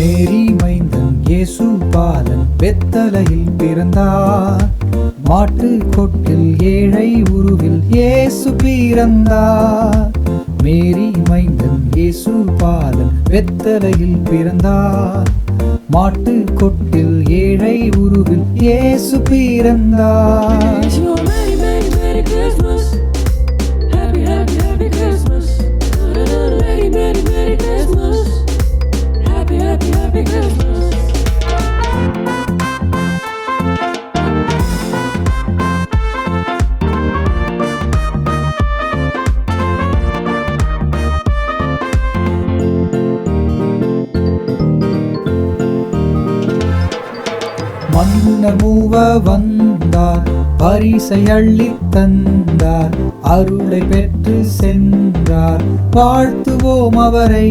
மேரி மைந்தன் இயேசு பாலன் பெத்தலையில் பிறந்தார். மாட்டு கொட்டில் ஏழை உருவில் இயேசு பிறந்தார். மேரி மைந்தன் இயேசு பாலன் பெத்தலையில் பிறந்தார். மாட்டு கொட்டில் ஏழை உருவில் இயேசு பிறந்தார். மன்னர் மூவ வந்தார், பரிசை அள்ளித் தந்தார், அருளை பெற்று சென்றார், வாழ்த்துவோம் அவரை.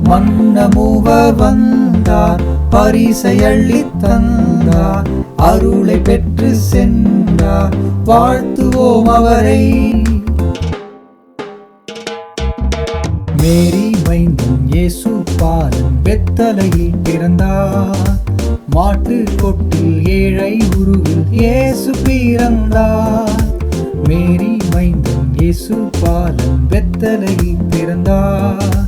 மன்னர் மூவ வந்தார், பரிசை அள்ளித் தந்தார், அருளை பெற்று சென்றார், வாழ்த்துவோம் அவரை. மேரி மைந்தன் இயேசு பாலன் பெத்தலையில் பிறந்தார். மாட்டு கொட்டில் ஏழை உருவில் இயேசு பிறந்தார். மேரி மைந்தன் இயேசு பாலன் பெத்தலையில் பிறந்தார்.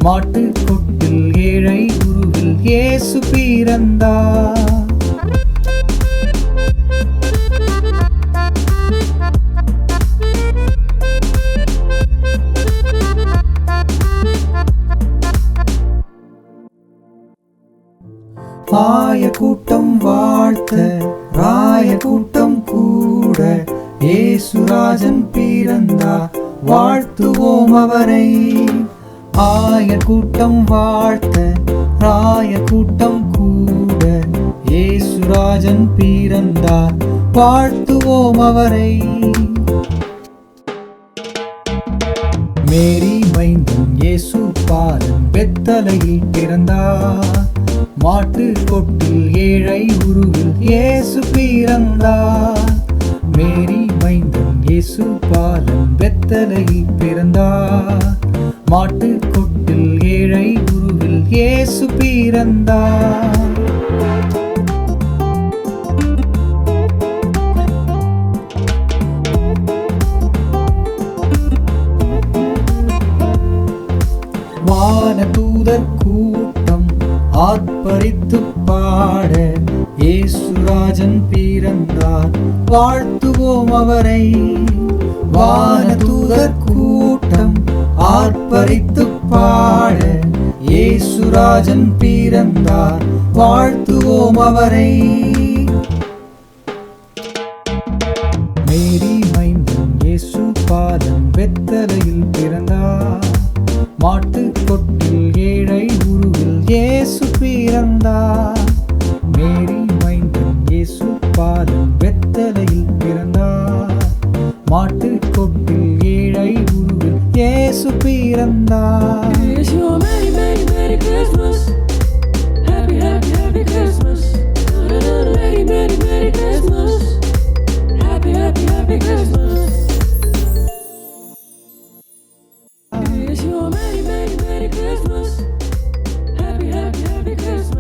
மாட்டு கொட்டில் ஏழை உருவில் இயேசு பிறந்தார். ஆய கூட்டம் வாழ்த்த ராய கூட்டம் கூட இயேசுராஜன் பிறந்தார், வாழ்த்துவோம் அவரை. ஆய கூட்டம் வாழ்த்த ராய கூட்டம் கூட இயேசுராஜன் பிறந்தார், வாழ்த்துவோம் அவரை. மேரி மைந்தன் இயேசு பாலன் பெத்தலையில் பிறந்தார். மாட்டு கொட்டில் ஏழை உருவில் இயேசு பிறந்தார். மேரி மைந்தன் இயேசு பாலன் பெத்தலையில் பிறந்தார். மாட்டு கொட்டில் ஏழை உருவில் இயேசு பிறந்தார். வானதூதர் கூட்டம் ஆர்ப்பரித்து பாட இயேசுராஜன் பிறந்தார், வாழ்த்துவோம் அவரை. வானதூதர் கூட்டம் ஆர்ப்பரித்து பாட இயேசுராஜன் பிறந்தார், வாழ்த்துவோம் அவரை. மேரி மைந்தன் இயேசு பாலன் பெத்தலையில் பிறந்தார். மாட்டு கொட்டில் ஏழை உருவில் இயேசு பிறந்தார். மேரி மைந்தன் இயேசு பாலன் பெத்தலையில் பிறந்தார். மாட்டு கொட்டில் ஏழை உருவில் இயேசு பிறந்தார். Merry Christmas. Happy, happy, happy Christmas. Merry, merry, merry Christmas. Happy, happy, happy Christmas. Merry, merry, merry Christmas. Happy, happy, happy Christmas.